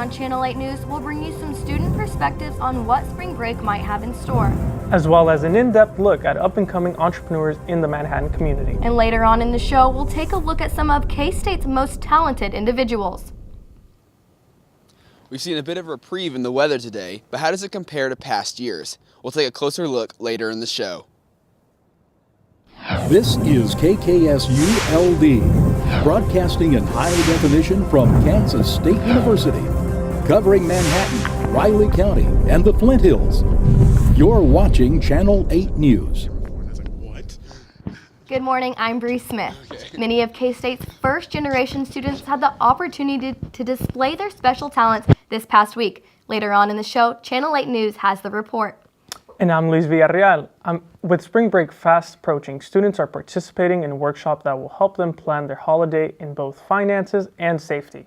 on Channel 8 News, we'll bring you some student perspectives on what spring break might have in store, as well as an in-depth look at up-and-coming entrepreneurs in the Manhattan community. And later on in the show, we'll take a look at some of K-State's most talented individuals. We've seen a bit of a reprieve in the weather today, but how does it compare to past years? We'll take a closer look later in the show. This is KKSU-LD, broadcasting in high definition from Kansas State University, covering Manhattan, Riley County, and the Flint Hills. You're watching Channel 8 News. Good morning, I'm Bree Smith. Many of K-State's first-generation students had the opportunity to display their special talents this past week. Later on in the show, Channel 8 News has the report. And I'm Luis Villarreal. With spring break fast approaching, students are participating in a workshop that will help them plan their holiday in both finances and safety.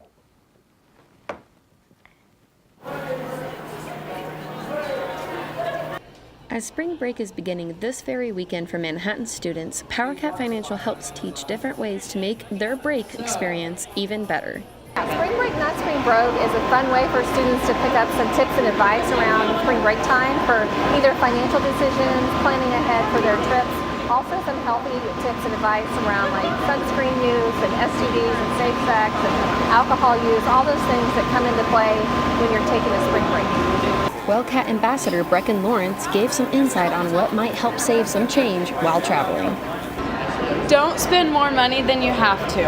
As spring break is beginning this very weekend for Manhattan students, PowerCat Financial helps teach different ways to make their break experience even better. Spring break, not spring broke, is a fun way for students to pick up some tips and advice around spring break time for either financial decisions, planning ahead for their trips, also some healthy tips and advice around like sunscreen use and STDs and safe sex and alcohol use, all those things that come into play when you're taking a spring break. WellCat Ambassador Brecken Lawrence gave some insight on what might help save some change while traveling. Don't spend more money than you have to.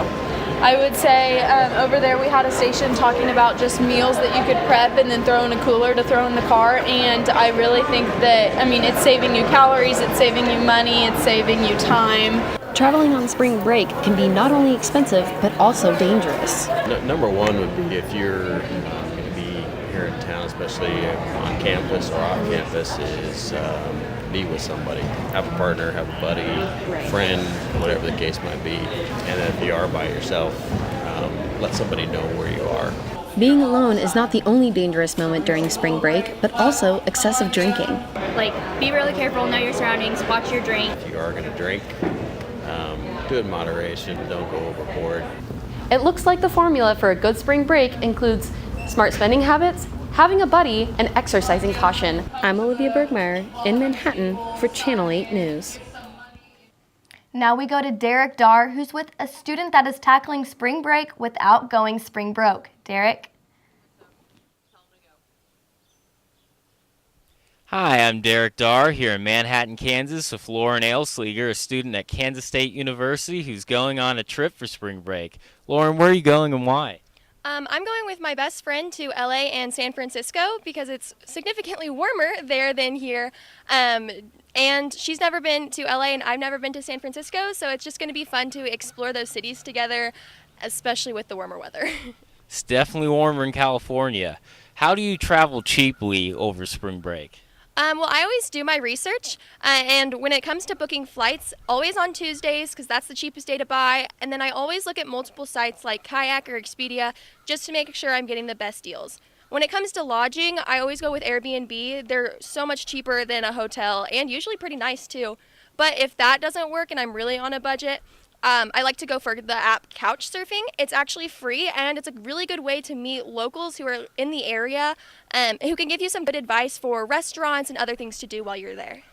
I would say over there we had a station talking about just meals that you could prep and then throw in a cooler to throw in the car, and I really think that, it's saving you calories, it's saving you money, it's saving you time. Traveling on spring break can be not only expensive, but also dangerous. Number one would be if you're going to be here in town, especially on campus or off campus, is be with somebody. Have a partner, have a buddy, friend, whatever the case might be. And then if you are by yourself, let somebody know where you are. Being alone is not the only dangerous moment during spring break, but also excessive drinking. Be really careful, know your surroundings, watch your drink. If you are going to drink, do it in moderation, don't go overboard. It looks like the formula for a good spring break includes smart spending habits, having a buddy, and exercising caution. I'm Olivia Bergmeyer in Manhattan for Channel 8 News. Now we go to Derek Dar, who's with a student that is tackling spring break without going spring broke. Derek? Hi, I'm Derek Dar here in Manhattan, Kansas with Lauren Ailsleger, a student at Kansas State University who's going on a trip for spring break. Lauren, where are you going and why? I'm going with my best friend to LA and San Francisco because it's significantly warmer there than here. And she's never been to LA and I've never been to San Francisco, so it's just going to be fun to explore those cities together, especially with the warmer weather. It's definitely warmer in California. How do you travel cheaply over spring break? Well, I always do my research, and when it comes to booking flights, always on Tuesdays because that's the cheapest day to buy, and then I always look at multiple sites like Kayak or Expedia just to make sure I'm getting the best deals. When it comes to lodging, I always go with Airbnb. They're so much cheaper than a hotel and usually pretty nice too. But if that doesn't work and I'm really on a budget, I like to go for the app Couchsurfing. It's actually free, and it's a really good way to meet locals who are in the area who can give you some good advice for restaurants and other things to do while you're there.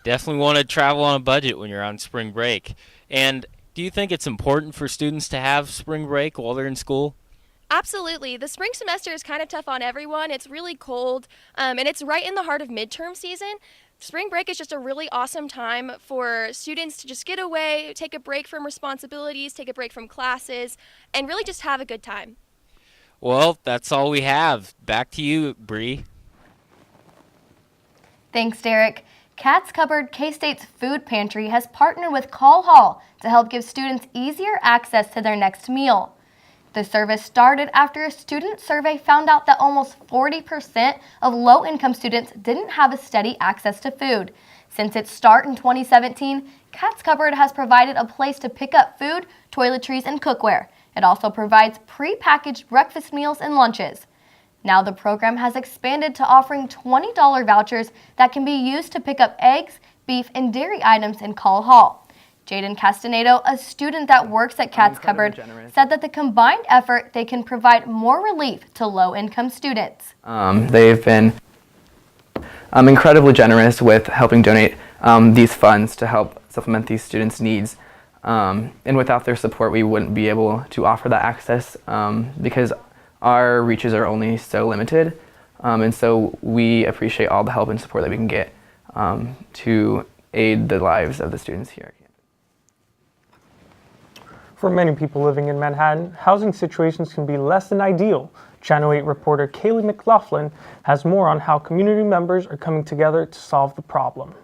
Definitely want to travel on a budget when you're on spring break. And do you think it's important for students to have spring break while they're in school? Absolutely. The spring semester is kind of tough on everyone. It's really cold, and it's right in the heart of midterm season. Spring break is just a really awesome time for students to just get away, take a break from responsibilities, take a break from classes, and really just have a good time. Well, that's all we have. Back to you, Bree. Thanks, Derek. Cat's Cupboard K-State's food pantry has partnered with Call Hall to help give students easier access to their next meal. The service started after a student survey found out that almost 40% of low-income students didn't have a steady access to food. Since its start in 2017, Cat's Cupboard has provided a place to pick up food, toiletries, and cookware. It also provides pre-packaged breakfast meals and lunches. Now the program has expanded to offering $20 vouchers that can be used to pick up eggs, beef, and dairy items in Call Hall. Jaden Castaneda, a student that works at Cat's Cupboard, said that the combined effort, they can provide more relief to low-income students. They've been incredibly generous with helping donate these funds to help supplement these students' needs. And without their support, we wouldn't be able to offer that access because our reaches are only so limited. And so we appreciate all the help and support that we can get to aid the lives of the students here. For many people living in Manhattan, housing situations can be less than ideal. Channel 8 reporter Kaylee McLaughlin has more on how community members are coming together to solve the problem.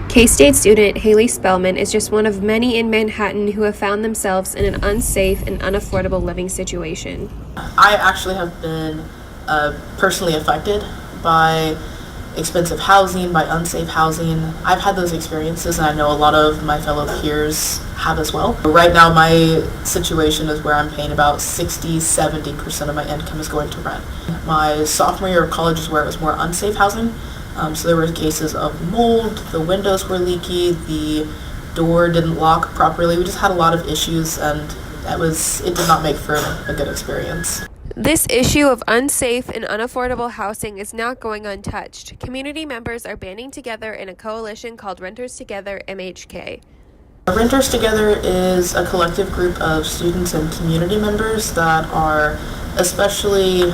K-State student Haley Spellman is just one of many in Manhattan who have found themselves in an unsafe and unaffordable living situation. I actually have been personally affected by expensive housing, by unsafe housing. I've had those experiences, and I know a lot of my fellow peers have as well. Right now my situation is where I'm paying about 60-70% of my income is going to rent. My sophomore year of college is where it was more unsafe housing. So there were cases of mold, the windows were leaky, the door didn't lock properly. We just had a lot of issues, and it did not make for a good experience. This issue of unsafe and unaffordable housing is not going untouched. Community members are banding together in a coalition called Renters Together MHK. Renters Together is a collective group of students and community members that are especially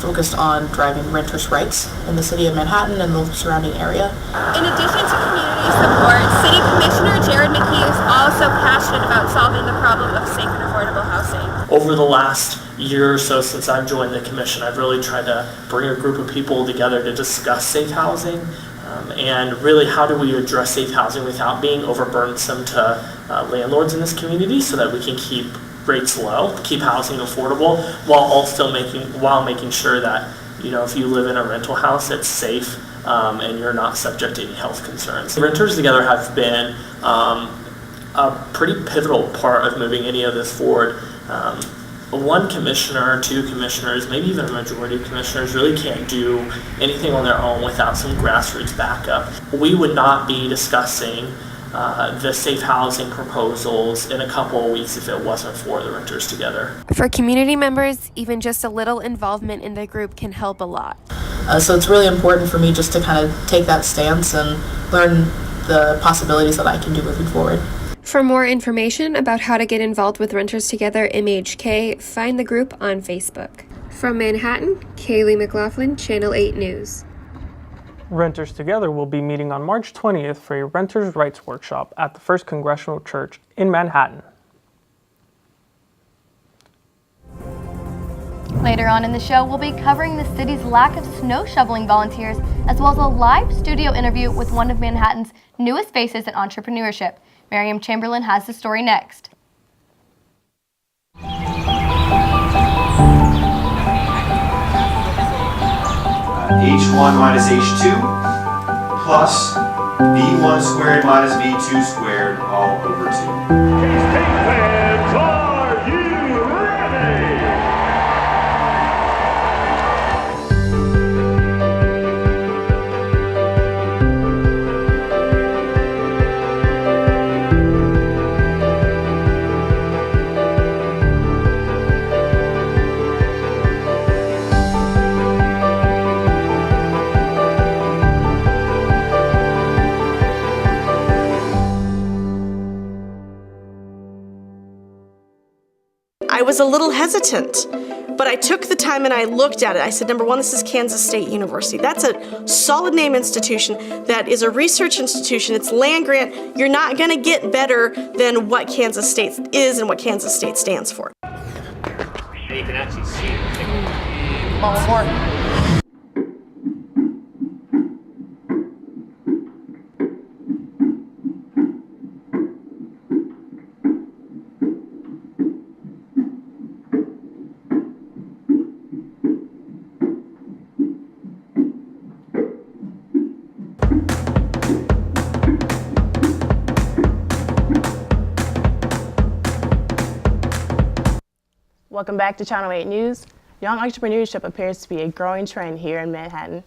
focused on driving renters' rights in the city of Manhattan and the surrounding area. In addition to community support, City Commissioner Jared McKee is also passionate about solving the problem of safe and affordable housing. Over the last year or so since I've joined the commission, I've really tried to bring a group of people together to discuss safe housing and really how do we address safe housing without being overburdensome to landlords in this community so that we can keep rates low, keep housing affordable, while making sure that, you know, if you live in a rental house, it's safe and you're not subject to any health concerns. Renters Together have been a pretty pivotal part of moving any of this forward. One commissioner, two commissioners, maybe even a majority of commissioners really can't do anything on their own without some grassroots backup. We would not be discussing the safe housing proposals in a couple of weeks if it wasn't for the Renters Together. For community members, even just a little involvement in the group can help a lot. So it's really important for me just to kind of take that stance and learn the possibilities that I can do moving forward. For more information about how to get involved with Renters Together MHK, find the group on Facebook. From Manhattan, Kaylee McLaughlin, Channel 8 News. Renters Together will be meeting on March 20th for a renters' rights workshop at the First Congressional Church in Manhattan. Later on in the show, we'll be covering the city's lack of snow shoveling volunteers, as well as a live studio interview with one of Manhattan's newest faces in entrepreneurship. Miriam Chamberlain has the story next. H1 minus H2 plus V1 squared minus V2 squared all over 2. K-State fans, are you ready? I was a little hesitant, but I took the time and I looked at it. I said, number one, this is Kansas State University. That's a solid name institution. That is a research institution. It's land grant. You're not going to get better than what Kansas State is and what Kansas State stands for. You can actually see it. Welcome back to Channel 8 News. Young entrepreneurship appears to be a growing trend here in Manhattan.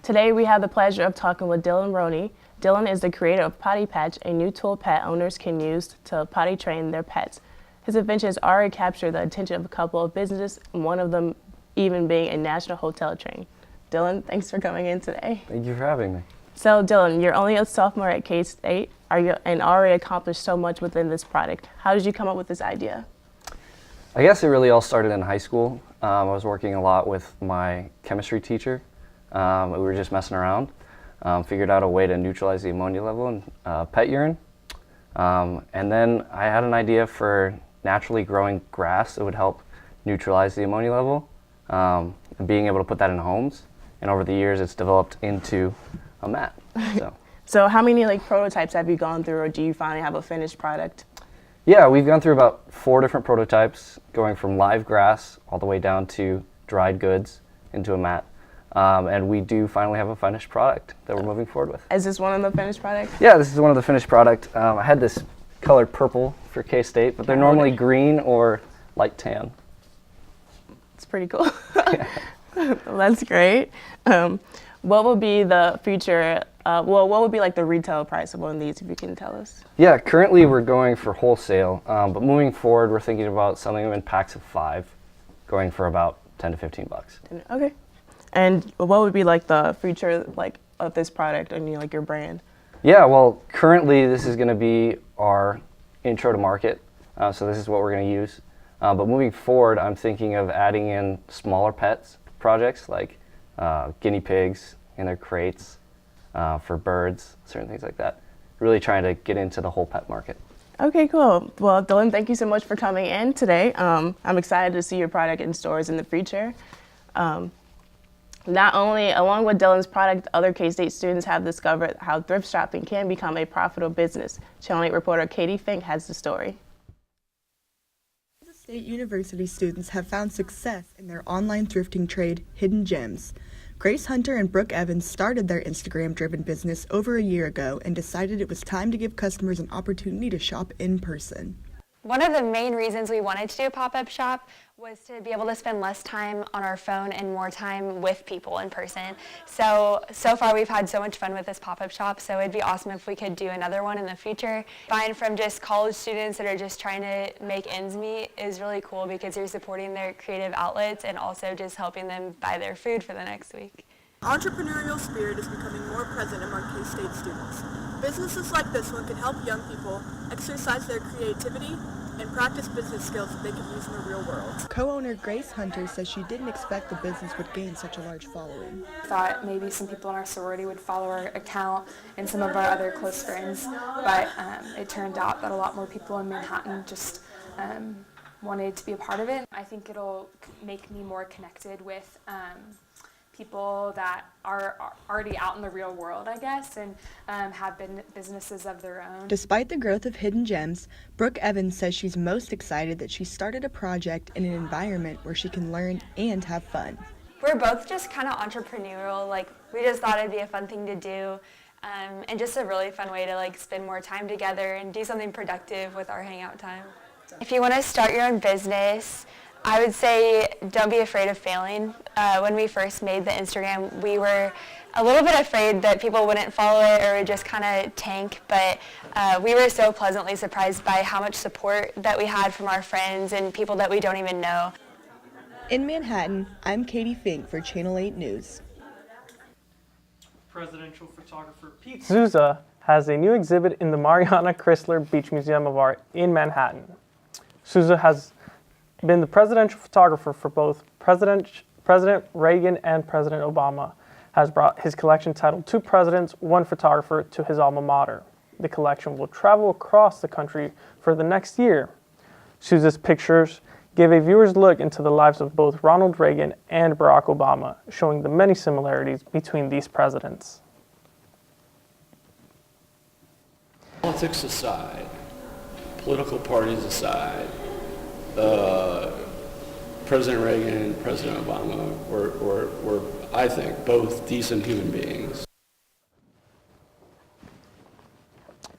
Today we have the pleasure of talking with Dylan Roney. Dylan is the creator of Potty Patch, a new tool pet owners can use to potty train their pets. His invention has already captured the attention of a couple of businesses, and one of them even being a national hotel chain. Dylan, thanks for coming in today. Thank you for having me. So Dylan, you're only a sophomore at K-State and already accomplished so much within this product. How did you come up with this idea? I guess it really all started in high school. I was working a lot with my chemistry teacher. We were just messing around, figured out a way to neutralize the ammonia level in pet urine. And then I had an idea for naturally growing grass that would help neutralize the ammonia level, and being able to put that in homes. And over the years, it's developed into a mat. So how many prototypes have you gone through, or do you finally have a finished product? Yeah, we've gone through about 4 different prototypes, going from live grass all the way down to dried goods into a mat. And we do finally have a finished product that we're moving forward with. Is this one of the finished products? Yeah, this is one of the finished product. I had this colored purple for K-State, but they're normally green or light tan. It's pretty cool. That's great. What would be the future, what would be the retail price of one of these, if you can tell us? Yeah, currently we're going for wholesale, but moving forward, we're thinking about selling them in packs of 5, going for about 10 to 15 bucks. Okay. And what would be the future of this product and your brand? Yeah, well, currently this is going to be our intro to market, so this is what we're going to use. But moving forward, I'm thinking of adding in smaller pets projects like guinea pigs in their crates, for birds, certain things like that. Really trying to get into the whole pet market. Okay, cool. Well, Dylan, thank you so much for coming in today. I'm excited to see your product in stores in the future. Not only, along with Dylan's product, other K-State students have discovered how thrift shopping can become a profitable business. Channel 8 reporter Katie Fink has the story. Kansas State University students have found success in their online thrifting trade, Hidden Gems. Grace Hunter and Brooke Evans started their Instagram-driven business over a year ago and decided it was time to give customers an opportunity to shop in person. One of the main reasons we wanted to do a pop-up shop was to be able to spend less time on our phone and more time with people in person. So far we've had so much fun with this pop-up shop, so it'd be awesome if we could do another one in the future. Buying from just college students that are just trying to make ends meet is really cool because you're supporting their creative outlets and also just helping them buy their food for the next week. Entrepreneurial spirit is becoming more present among K-State students. Businesses like this one can help young people exercise their creativity and practice business skills that they can use in the real world. Co-owner Grace Hunter says she didn't expect the business would gain such a large following. Thought maybe some people in our sorority would follow our account and some of our other close friends, but it turned out that a lot more people in Manhattan just wanted to be a part of it. I think it'll make me more connected with people that are already out in the real world, I guess, and have been businesses of their own. Despite the growth of Hidden Gems, Brooke Evans says she's most excited that she started a project in an environment where she can learn and have fun. We're both just kind of entrepreneurial, we just thought it'd be a fun thing to do, and just a really fun way to spend more time together and do something productive with our hangout time. If you want to start your own business, I would say don't be afraid of failing. When we first made the Instagram, we were a little bit afraid that people wouldn't follow it or would just kind of tank, but we were so pleasantly surprised by how much support that we had from our friends and people that we don't even know. In Manhattan, I'm Katie Fink for Channel 8 News. Presidential photographer Pete Souza has a new exhibit in the Mariana Chrysler Beach Museum of Art in Manhattan. Souza has been the presidential photographer for both President Reagan and President Obama, has brought his collection titled Two Presidents, One Photographer to his alma mater. The collection will travel across the country for the next year. Souza's pictures give a viewer's look into the lives of both Ronald Reagan and Barack Obama, showing the many similarities between these presidents. Politics aside, political parties aside, President Reagan and President Obama were, I think, both decent human beings.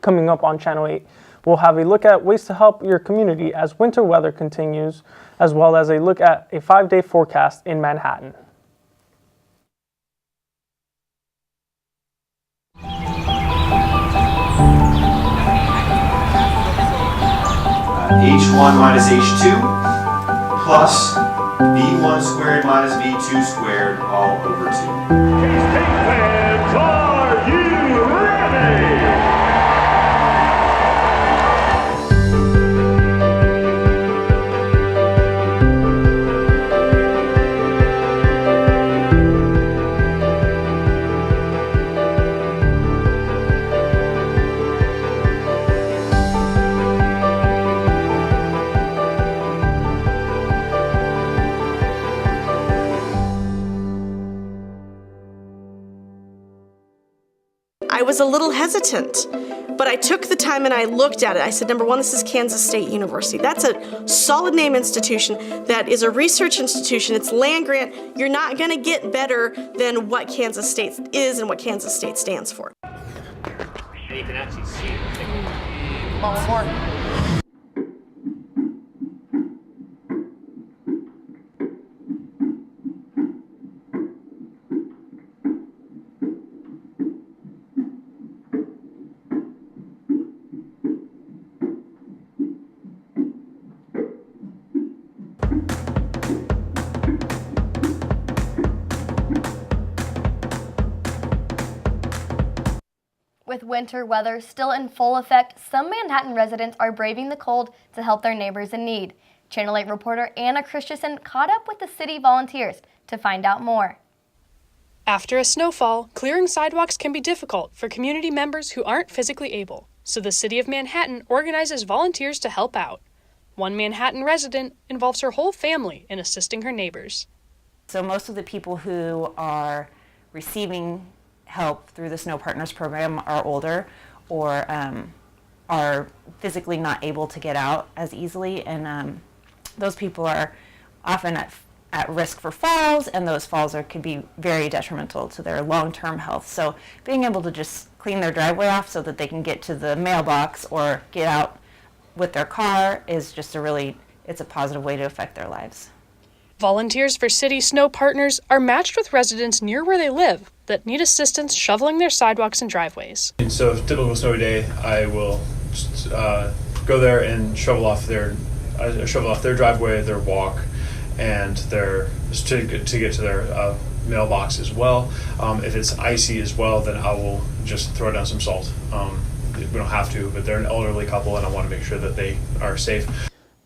Coming up on Channel 8, we'll have a look at ways to help your community as winter weather continues, as well as a look at a 5-day forecast in Manhattan. h1 minus h2 plus v1 squared minus v2 squared all over 2. K-State fans, are you ready? I was a little hesitant, but I took the time and I looked at it. I said, number one, this is Kansas State University. That's a solid name institution that is a research institution. It's land grant. You're not going to get better than what Kansas State is and what Kansas State stands for. And you can actually see it. Come on, one more. With winter weather still in full effect, some Manhattan residents are braving the cold to help their neighbors in need. Channel 8 reporter Anna Christensen caught up with the city volunteers to find out more. After a snowfall, clearing sidewalks can be difficult for community members who aren't physically able, so the City of Manhattan organizes volunteers to help out. One Manhattan resident involves her whole family in assisting her neighbors. So most of the people who are receiving help through the Snow Partners program are older or are physically not able to get out as easily, and those people are often at risk for falls, and those falls could be very detrimental to their long-term health. So being able to just clean their driveway off so that they can get to the mailbox or get out with their car is just it's a positive way to affect their lives. Volunteers for City Snow Partners are matched with residents near where they live that need assistance shoveling their sidewalks and driveways. So, typical snowy day, I will just, go there and shovel off their driveway, their walk, and to get to their mailbox as well. If it's icy as well, then I will just throw down some salt. We don't have to, but they're an elderly couple, and I want to make sure that they are safe.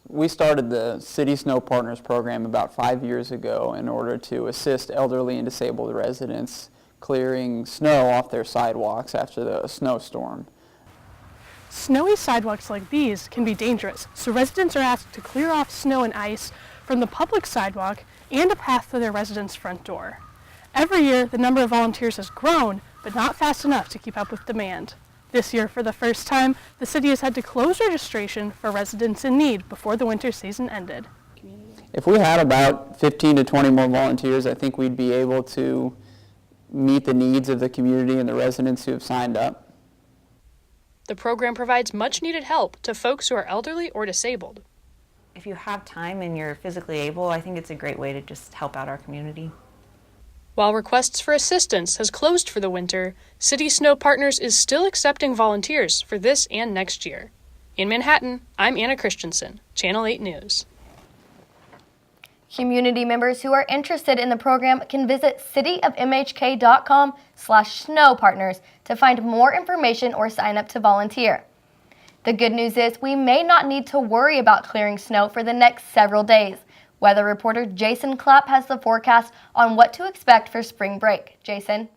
We started the City Snow Partners program about 5 years ago in order to assist elderly and disabled residents clearing snow off their sidewalks after the snowstorm. Snowy sidewalks like these can be dangerous, so residents are asked to clear off snow and ice from the public sidewalk and a path to their residents' front door. Every year, the number of volunteers has grown, but not fast enough to keep up with demand. This year, for the first time, the city has had to close registration for residents in need before the winter season ended. If we had about 15 to 20 more volunteers, I think we'd be able to meet the needs of the community and the residents who have signed up. The program provides much-needed help to folks who are elderly or disabled. If you have time and you're physically able, I think it's a great way to just help out our community. While requests for assistance has closed for the winter, City Snow Partners is still accepting volunteers for this and next year. In Manhattan, I'm Anna Christensen, Channel 8 News. Community members who are interested in the program can visit cityofmhk.com/snowpartners to find more information or sign up to volunteer. The good news is we may not need to worry about clearing snow for the next several days. Weather reporter Jason Clapp has the forecast on what to expect for spring break. Jason?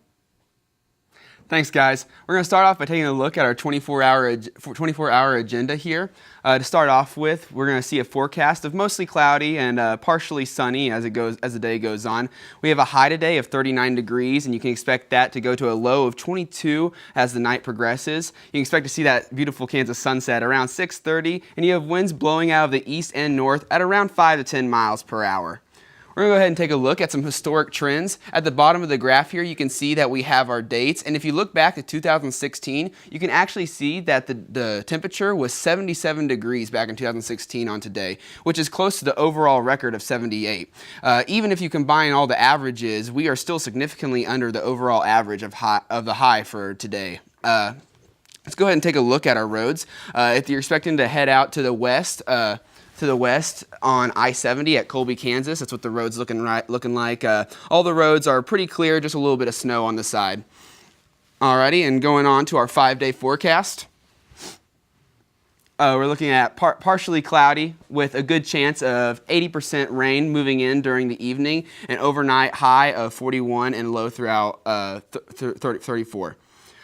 Thanks, guys. We're going to start off by taking a look at our 24-hour agenda here. To start off with, we're going to see a forecast of mostly cloudy and partially sunny as the day goes on. We have a high today of 39 degrees, and you can expect that to go to a low of 22 as the night progresses. You can expect to see that beautiful Kansas sunset around 6:30, and you have winds blowing out of the east and north at around 5 to 10 miles per hour. We're going to go ahead and take a look at some historic trends. At the bottom of the graph here, you can see that we have our dates. And if you look back to 2016, you can actually see that the temperature was 77 degrees back in 2016 on today, which is close to the overall record of 78. Even if you combine all the averages, we are still significantly under the overall average of the high for today. Let's go ahead and take a look at our roads. If you're expecting to head out to the west on I-70 at Colby, Kansas, that's what the road's looking like. All the roads are pretty clear, just a little bit of snow on the side. Alrighty, and going on to our 5-day forecast. We're looking at partially cloudy with a good chance of 80% rain moving in during the evening, an overnight high of 41 and low throughout 34.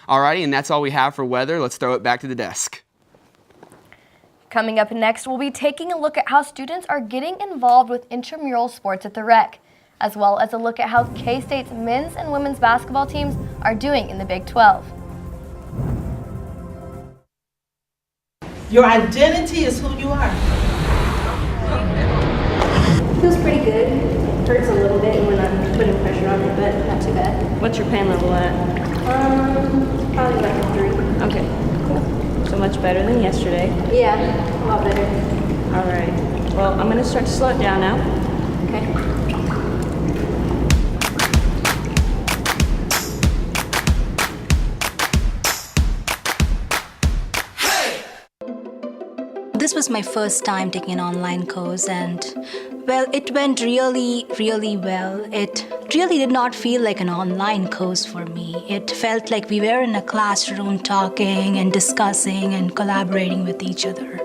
Alrighty, and that's all we have for weather. Let's throw it back to the desk. Coming up next, we'll be taking a look at how students are getting involved with intramural sports at the rec, as well as a look at how K-State's men's and women's basketball teams are doing in the Big 12. Your identity is who you are. Feels pretty good. Hurts a little bit and we're not putting pressure on it, but not too bad. What's your pain level at? Probably like a 3. Okay, cool. So much better than yesterday. Yeah, a lot better. All right. Well, I'm going to start to slow it down now. Okay. This was my first time taking an online course and, well, it went really, really well. It really did not feel like an online course for me. It felt like we were in a classroom talking and discussing and collaborating with each other.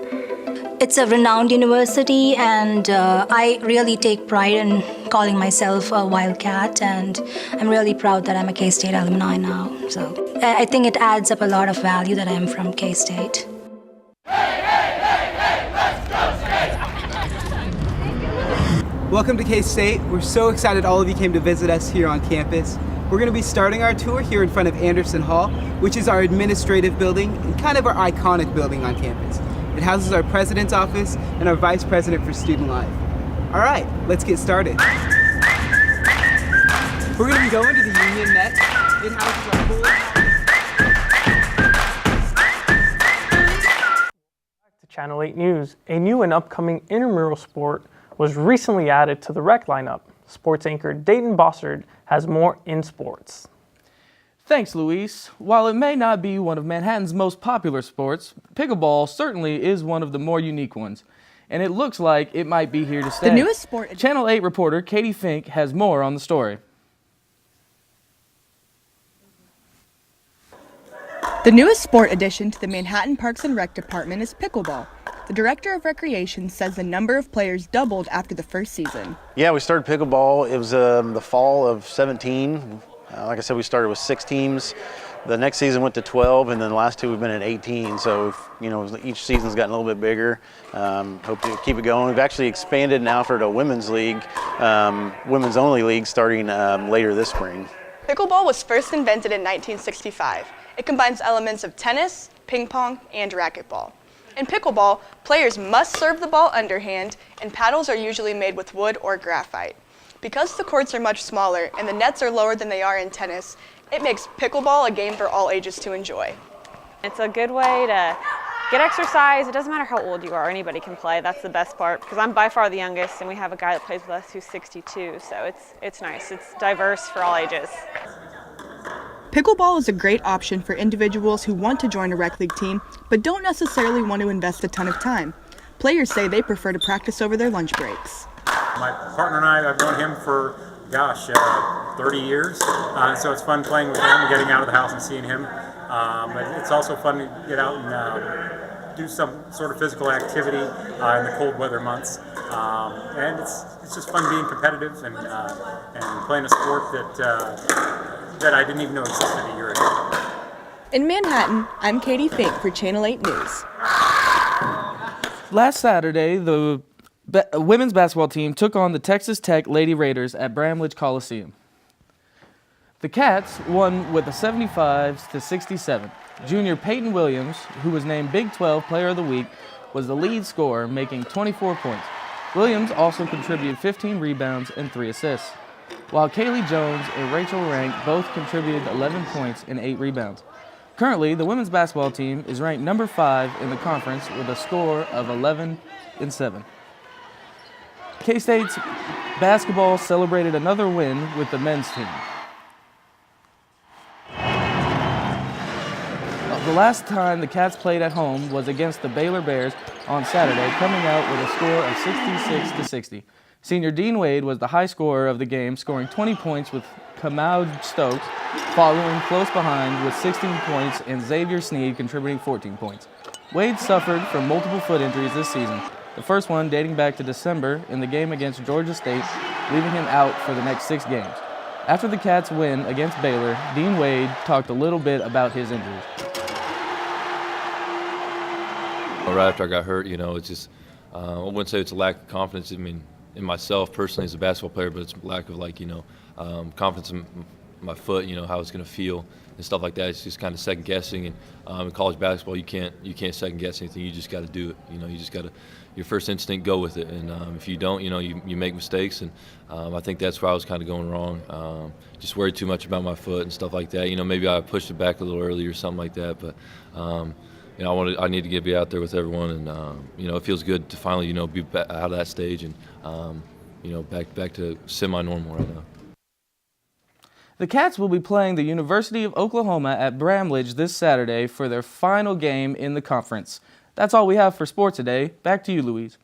It's a renowned university and I really take pride in calling myself a Wildcat, and I'm really proud that I'm a K-State alumni now. So I think it adds up a lot of value that I'm from K-State. Welcome to K-State. We're so excited all of you came to visit us here on campus. We're going to be starting our tour here in front of Anderson Hall, which is our administrative building and kind of our iconic building on campus. It houses our president's office and our vice president for student life. All right, let's get started. We're going to be going to the Union Net. It houses our pool. Back to Channel 8 News. A new and upcoming intramural sport was recently added to the rec lineup. Sports anchor Dayton Bossard has more in sports. Thanks, Luis. While it may not be one of Manhattan's most popular sports, pickleball certainly is one of the more unique ones, and it looks like it might be here to stay. The newest sport... Channel 8 reporter Katie Fink has more on the story. The newest sport addition to the Manhattan Parks and Rec Department is pickleball. The Director of Recreation says the number of players doubled after the first season. Yeah, we started pickleball. It was the fall of 17. Like I said, we started with 6 teams. The next season went to 12, and then the last 2 we've been at 18. So, you know, each season's gotten a little bit bigger. Hope to keep it going. We've actually expanded now for the women's league, women's only league, starting later this spring. Pickleball was first invented in 1965. It combines elements of tennis, ping pong, and racquetball. In pickleball, players must serve the ball underhand, and paddles are usually made with wood or graphite. Because the courts are much smaller and the nets are lower than they are in tennis, it makes pickleball a game for all ages to enjoy. It's a good way to get exercise. It doesn't matter how old you are, anybody can play. That's the best part, because I'm by far the youngest, and we have a guy that plays with us who's 62, so it's nice. It's diverse for all ages. Pickleball is a great option for individuals who want to join a rec league team, but don't necessarily want to invest a ton of time. Players say they prefer to practice over their lunch breaks. My partner and I, I've known him for, 30 years, so it's fun playing with him, getting out of the house and seeing him. But it's also fun to get out and do some sort of physical activity in the cold weather months. And it's just fun being competitive and playing a sport that I didn't even know existed a year ago. In Manhattan, I'm Katie Fink for Channel 8 News. Last Saturday, the women's basketball team took on the Texas Tech Lady Raiders at Bramlage Coliseum. The Cats won with a 75-67. Junior Peyton Williams, who was named Big 12 Player of the Week, was the lead scorer, making 24 points. Williams also contributed 15 rebounds and 3 assists, while Kaylee Jones and Rachel Rank both contributed 11 points and 8 rebounds. Currently, the women's basketball team is ranked number 5 in the conference with a score of 11-7. K-State's basketball celebrated another win with the men's team. The last time the Cats played at home was against the Baylor Bears on Saturday, coming out with a score of 66-60. Senior Dean Wade was the high scorer of the game, scoring 20 points with Kamau Stokes following close behind with 16 points and Xavier Sneed contributing 14 points. Wade suffered from multiple foot injuries this season, the first one dating back to December in the game against Georgia State, leaving him out for the next 6 games. After the Cats win against Baylor, Dean Wade talked a little bit about his injuries. Right after I got hurt, it's just, I wouldn't say it's a lack of confidence. I mean, in myself personally as a basketball player, but it's a lack of confidence in my foot, how it's going to feel and stuff like that. It's just kind of second guessing. And in college basketball, you can't second guess anything. You just got to do it. You just got to, your first instinct, go with it. And if you don't, you make mistakes. And I think that's where I was kind of going wrong. Just worried too much about my foot and stuff like that. Maybe I pushed it back a little early or something like that. But I need to be out there with everyone, and it feels good to finally be out of that stage and back to semi-normal right now. The Cats will be playing the University of Oklahoma at Bramlage this Saturday for their final game in the conference. That's all we have for sports today. Back to you, Louise.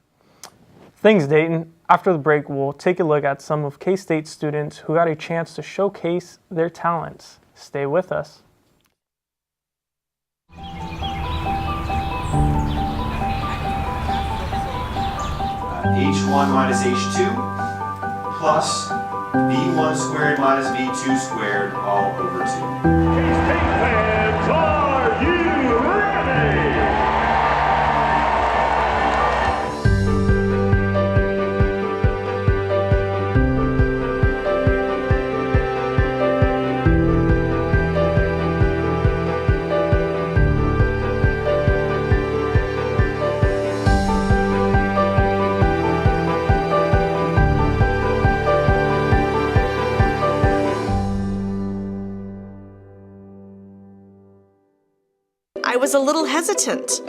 Thanks, Dayton. After the break, we'll take a look at some of K-State students who got a chance to showcase their talents. Stay with us. H1 minus H2 plus V1 squared minus V2 squared all over 2. K-State fans, are you ready? I was a little hesitant,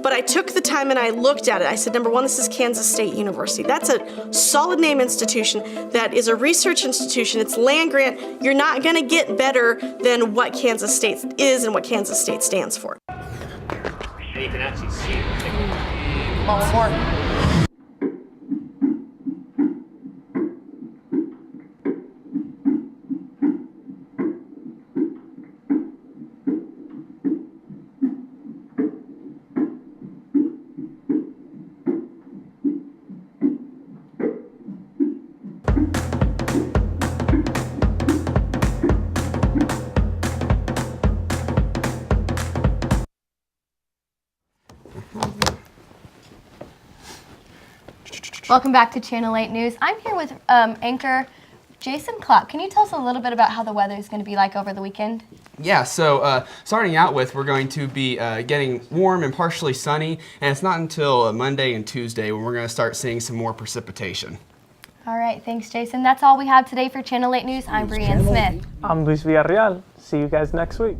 but I took the time and I looked at it. I said, number one, this is Kansas State University. That's a solid name institution. That is a research institution. It's land grant. You're not going to get better than what Kansas State is and what Kansas State stands for. And you can actually see it. Come on, one more. Welcome back to Channel 8 News. I'm here with anchor Jason Klopp. Can you tell us a little bit about how the weather is going to be like over the weekend? Yeah, so starting out with, we're going to be getting warm and partially sunny, and it's not until Monday and Tuesday when we're going to start seeing some more precipitation. All right, thanks, Jason. That's all we have today for Channel 8 News. I'm Brianne Smith. I'm Luis Villarreal. See you guys next week.